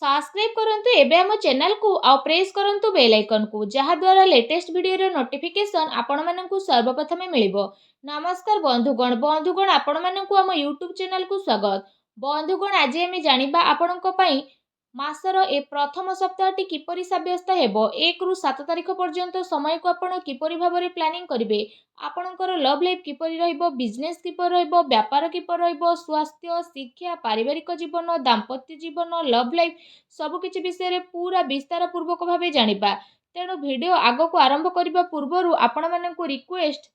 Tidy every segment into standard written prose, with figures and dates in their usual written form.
Subscribe करंतु एबे हम चैनल को आ प्रेस करंतु बेल आइकन को जहा द्वारा लेटेस्ट वीडियो रो नोटिफिकेशन आपण माननकु सर्वप्रथमे मिलिबो। नमस्कार बंधुगण आपण माननकु हम यूट्यूब चैनल को स्वागत। बंधुगण आज हम जानिबा आपणक पई मासर ए प्रथम सप्ताहटी किपरि साब्यस्त हेबो 1 रु 7 तारिख पर्यंत समय को आपण किपरि भाबरे प्लानिंग करिवे। आपणकर लव लाइफ किपरि रहइबो, बिजनेस किपरि रहइबो, व्यापार किपरि रहइबो, स्वास्थ्य, शिक्षा, पारिवारिक जीवन, दाम्पत्य जीवन, लव लाइफ सबु किछि विषय रे पूरा विस्तार पूर्वक भाबे जानिबा। तेणु वीडियो आगो को आरंभ करिबा पूर्वरु आपण माननकु रिक्वेस्ट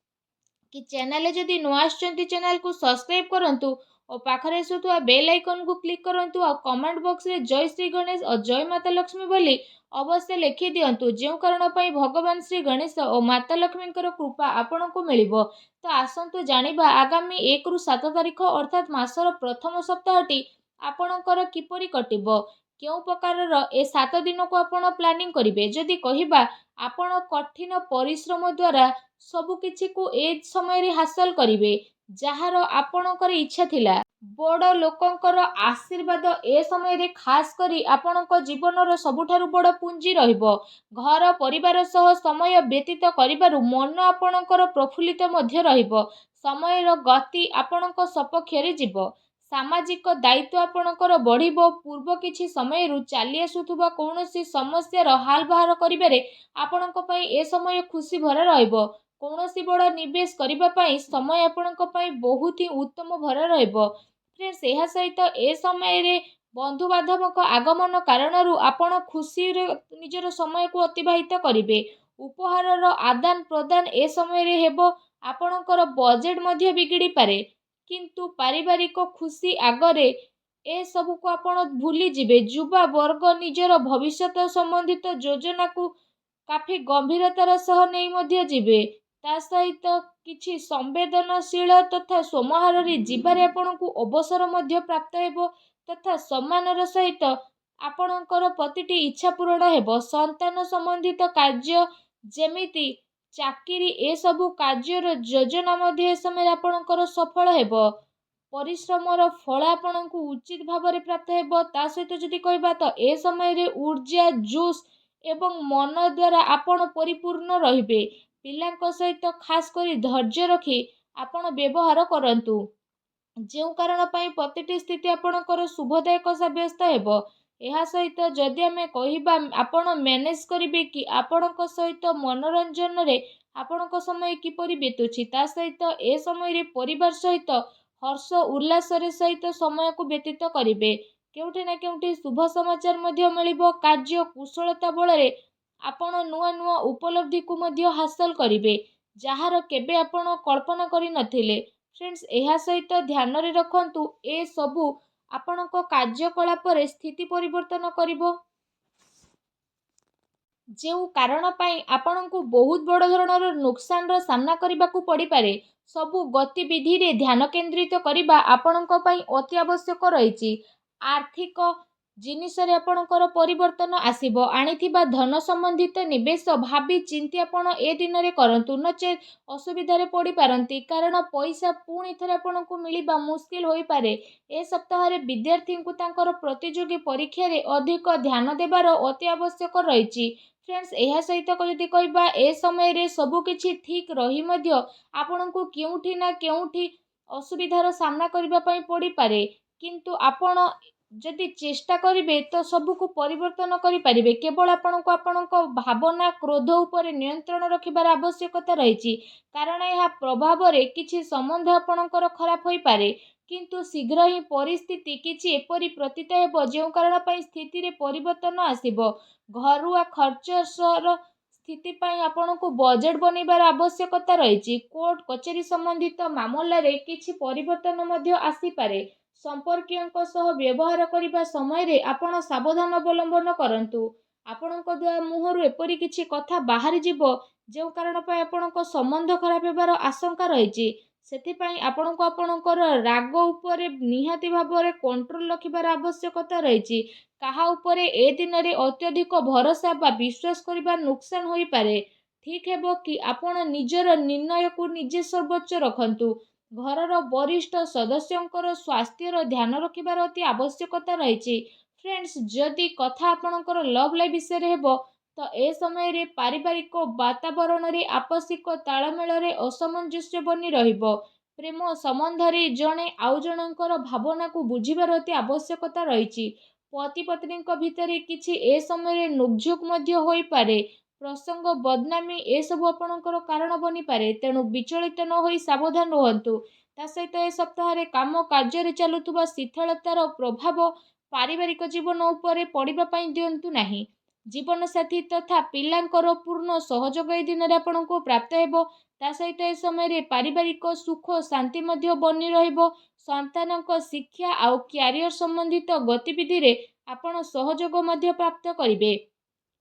कि चैनल जदि नुआ आछंती चैनल को सब्सक्राइब करंतु और पाखरे आसुथुआ बेल आइकन को क्लिक करंतु और कमेंट बॉक्स रे जय श्री गणेश और जय माता लक्ष्मी बोली अवश्य लिखि दियंतु जेउ कारण पई भगवान श्री गणेश और माता लक्ष्मी कृपा आपण को मिलिबो। तो आसंतु जानिबा आगामी 1 रु 7 तारिख अर्थात मासर प्रथम सप्ताहटी आपणकर किपरि कटिबो, केउ प्रकारर ए 7 दिन को आपण प्लानिंग करिवे। जदि कहिबा आपण कठिन परिश्रम द्वारा सबु किछि को ए समय रे हासिल करिवे जहार आपणकर इच्छा थिला। बड़ लोकंकर आशीर्वाद ए समय रे खास करी आपणक जीवनर सबुठारु बड़ पुंजी रहिबो। घर परिवार सह समय व्यतीत करिबारु मन आपणकर प्रफुल्लित मध्य रहिबो। समयर गति आपणक सपक्ष रे जिवो। सामाजिक दायित्व आपणकर बढ़िबो। पूर्व किछि समय रु चाली आसुथुबा कोनोसी समस्या रो हाल बाहर करिबारे आपणक पई ए समय खुशी भरा रहिबो। कोनोसी बड़ निवेश करिबा पई समय आपणक पई बहुत ही उत्तम भरा रहिबो। फ्रेंड्स एहा सहित ए समय रे बंधु बांधवक आगमन कारणरू आपण खुशी रे निजर समय को अतिबाहित करिवे। उपहारर आदान प्रदान ए समय रे हेबो। आपणकर बजेट मध्य बिगिड़ी पारे किंतु पारिवारिक खुशी आगरे ए सबु को आपण भूली जिवे। युवा वर्ग निजर भविष्यत संबंधित योजना को काफी गंभीरतार सह नहीं मध्य जिवे। ता सहित किछि संवेदनशील तथा सोमहार रे जीवारे आपणकु अवसर मध्य प्राप्त हेबो तथा सम्मानर सहित आपणकर प्रतिटी इच्छा पूर्ण हेबो। संतान संबंधित कार्य जेमिति चाकरी ए सबु कार्यर योजना मध्य ए समय आपणकर सफल हेबो। परिश्रमर फल आपणकु उचित भाव रे प्राप्त हेबो। ता सहित जदि कहबा तो ए समय रे ऊर्जा जोश एवं मन द्वारा आपण परिपूर्ण रहिबे। पिलांक सहित खास करी धैर्य रखी आपण व्यवहार करंतु जेउ कारण पई प्रतिटी स्थिति आपणकर शुभदायक साब्यस्त हेबो। एहा सहित जदि आमे कहिबा आपण मैनेज करिवे कि आपणक सहित मनोरंजन रे आपणक समय किपरि बीतुछि। ता सहित ए समय रे परिवार सहित हर्ष उल्लास रे सहित समय को व्यतीत करिवे। केउठी ना केउठी शुभ समाचार मध्य मिलिबो। कार्य कुशलता बळ रे आपण नुआ नुआ उपलब्धि को मध्य हासिल करिवे जहार केबे आपण कल्पना करि नथिले। फ्रेंड्स एहा सहित ध्यान रे रखंतु ए सबु आपणक कार्यकलाप रे स्थिति परिवर्तन करिवो जेउ कारण पई आपणकु बहुत बड़ धरणर नुकसान रो सामना करिबाकू पड़ी पारे। सबु गतिविधि रे ध्यान केंद्रित करिबा आपणक पई अति आवश्यक रहिछि। आर्थिक जिनिस रे आपणकर परिवर्तन आसीबो। आनिथिबा धन संबंधित निवेश भाबी चिंती आपण ए दिन रे करंतु नचे असुविधा रे पड़ी पारंती कारण पैसा पुणी थरे आपणकु मिलिबा मुश्किल होई पारे। ए सप्ताह रे विद्यार्थी को तांकर प्रतियोगी परीक्षा रे अधिक ध्यान देबार अति आवश्यक रहिछि। फ्रेंड्स एहा सहित जदि कहबा ए समय रे सबु किछि ठीक रही मध्य आपणकु केउठी ना केउठी असुविधार सामना करिबा पई पड़ी पारे किंतु आपण जदि चेष्टा करिवे तो सबु को परिवर्तन करि परिवे। केवल आपणको आपणको भावना क्रोध उपरे नियंत्रण रखिबार आवश्यकता रहिछि कारण यह प्रभाव रे किछि संबंध आपणकर खराब होई पारे किंतु शीघ्र ही परिस्थिति किछि एपरि प्रतीत हेबो जेउ कारण पई स्थिति रे परिवर्तन आसीबो। घरुआ खर्चर स्थिति पई आपणको बजेट बनेबार आवश्यकता रहिछि। कोर्ट कचेरी संबंधित मामला रे किछि परिवर्तन मध्य आसी पारे। संपर्कियों सह व्यवहार करिबा समय रे आपण सावधान अवलंबन करंतु। आपणको द्वारा मुहरु एपरि किछि कथा बाहरी जिवो जेउ कारण पई आपणको संबंध खराब हेबार आशंका रहिछि। सेथि पई आपणको आपणकर राग उपरे निहाती भाबरे कंट्रोल रखिबार आवश्यकता रहिछि। काहा उपरे ए दिन रे अत्यधिक भरोसा बा विश्वास करिबा नुकसान होई पारे। ठीक हेबो कि आपण निजर निर्णय को निजे सर्वोच्च रखंतु। घरर वरिष्ठ सदस्यंकर स्वास्थ्यर ध्यान रखिबार अति आवश्यकता रहिछि। फ्रेंड्स जदि कथा आपणकर लव लाइफ विषय हेब तो ए समय पारिवारिक वातावरण रे आपसिक तालमेल रे असमंजस्य बनी रहिबो। प्रेम संबंध रे जणे आउ जणकर भावना को बुझिबार अति आवश्यकता रहिछि। पति पत्नी भितर किछि ए समय नोकझोक मध्य होई पारे। प्रसंग बदनामी ए सब आपणकर कारण बनी पारे, तेणु विचलित न होई सावधान रहंतु। ता सहित ए सप्ताह काम कार्य चलुवा शिथिलतार प्रभाव पारिवारिक जीवन उपरे पड़िबा पई दियंतु नाही। जीवन साथी तथा पिलांकर पूर्ण सहयोग ए दिन आपको प्राप्त हेबो। ता सहित ए समय पारिवारिक सुख शांति मध्य बनी रहिबो। संतानक शिक्षा आउ क्यारियर संबंधित गतिविधि रे आपण सहयोग मध्य प्राप्त करिवे।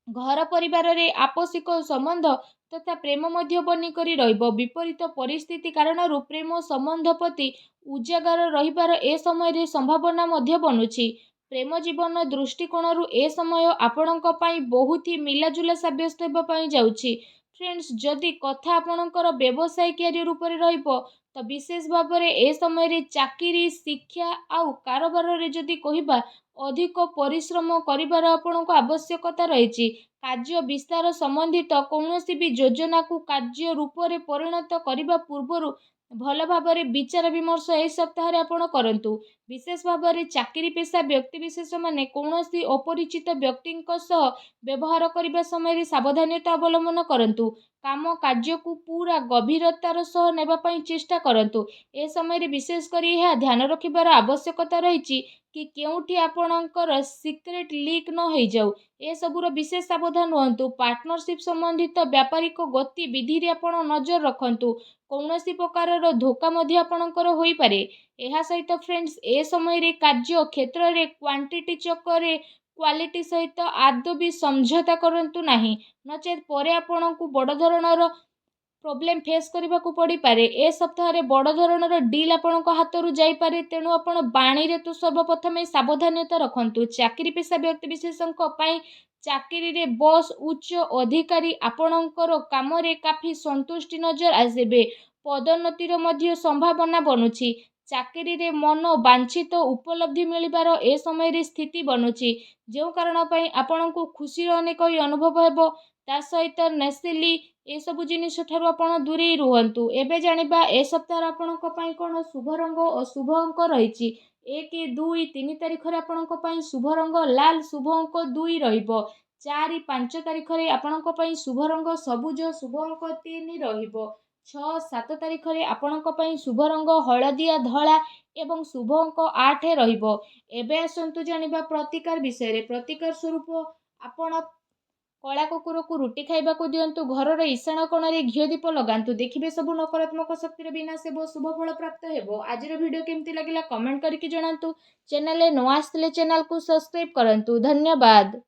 घर परिवार रे आपसिक संबंध तथा प्रेम मध्य बनी करी रहिबो। विपरीत परिस्थिति कारण प्रेम संबंध प्रति उजागर रहिबार ए समय संभावना मध्य बनुछि। प्रेम जीवन दृष्टिकोण ए समय आपणक पई बहुत ही मिलाजुला साब्यस्त हेबा पई जाउछि। फ्रेंड्स जदि कथा आपणकर व्यवसाय कैरियर ऊपर रहिबो तो विशेष भाव में ए समय चाकरी शिक्षा आउ कारोबार रे जदि कहिबा अधिक परिश्रम करिबार आपणको आवश्यकता रहिछि। कार्य विस्तार संबंधित कौनसी भी योजना को कार्य रूप में परिणत करने पूर्व भल भाव विचार विमर्श ए सप्ताह आपण करंतु। विशेष भाव में चाकरी पेशा व्यक्तिविशेष माने कौनसी अपरिचित व्यक्ति व्यवहार करने समय सावधानता अवलंबन करंतु। काम कार्य को पूरा गभीरतार सह नेबा पई चेष्टा करंतु। ए समय विशेष करी यह ध्यान रखिबार आवश्यकता रहिछि कि केउठी आपणकर सिक्रेट लीक न हो जाऊ। ए सबुर विशेष सावधान रहंतु। पार्टनरशिप संबंधित व्यापारिक गतिविधि रे आपण नजर रखंतु। कौनसी प्रकार धोखा मध्य आपणकर होई पारे। एहा सहित फ्रेंड्स ए समय रे कार्य क्षेत्र रे क्वांटिटी चक्कर क्वालिटी सहित आदौ भी समझौता करंतु नाही, नचेत परे आपणकु बड़ धरणर प्रोब्लेम फेस करने को पड़ पारे। ए सप्ताह बड़ धरणर डील आपण हाथ जाई पारे, तेणु आपण बाणी रे तो सर्वप्रथम सावधानता रखंतु। चाकरी पेशा व्यक्ति विशेषज्ञ पई चाकरी रे बॉस उच्च अधिकारी आपणकर काम रे काफी संतुष्टि नजर आसेबे। पदोन्नतिर मध्य संभावना बनुछि। चाकरी रे मन वांछित उपलब्धि मिलिबार ए समय रे स्थिति बनुछि, जो कारण पई आपणको खुशी अनेक अनुभव हेबो। ता सहित नेसिली ए सब जिनिस ठारू आपण दूरे रुहंतु। एबे जानिबा ए सप्ताह आपणक पई कोन शुभ रंग और शुभ अंक रहिछि। 1 2 3 तारिख रे आपणक पई शुभ रंग लाल, शुभ अंक 2 रहिबो। 4 5 तारिख रे आपणक पई शुभ रंग सबुज, शुभ अंक 3 रहिबो। 6 7 तारिख रे आपणक पई शुभ रंग हळदिया धळा एवं शुभ अंक 8 रहिबो। एबे आसंतु जानिबा प्रतिकार विषय रे। प्रतिकार स्वरूप आपण कला कुकुर को रुटी खाइबा को दियंतु। घर ईशान कोण रे घिओ दीप लगांतु। देखिबे सब नकारात्मक शक्ति विनाश हेबो, शुभ फल प्राप्त हेबो। आजिर वीडियो केमती लागिला कमेंट करके जणांतु। चैनल रे न आस्थिले चैनल को सब्सक्राइब करंतु। धन्यवाद।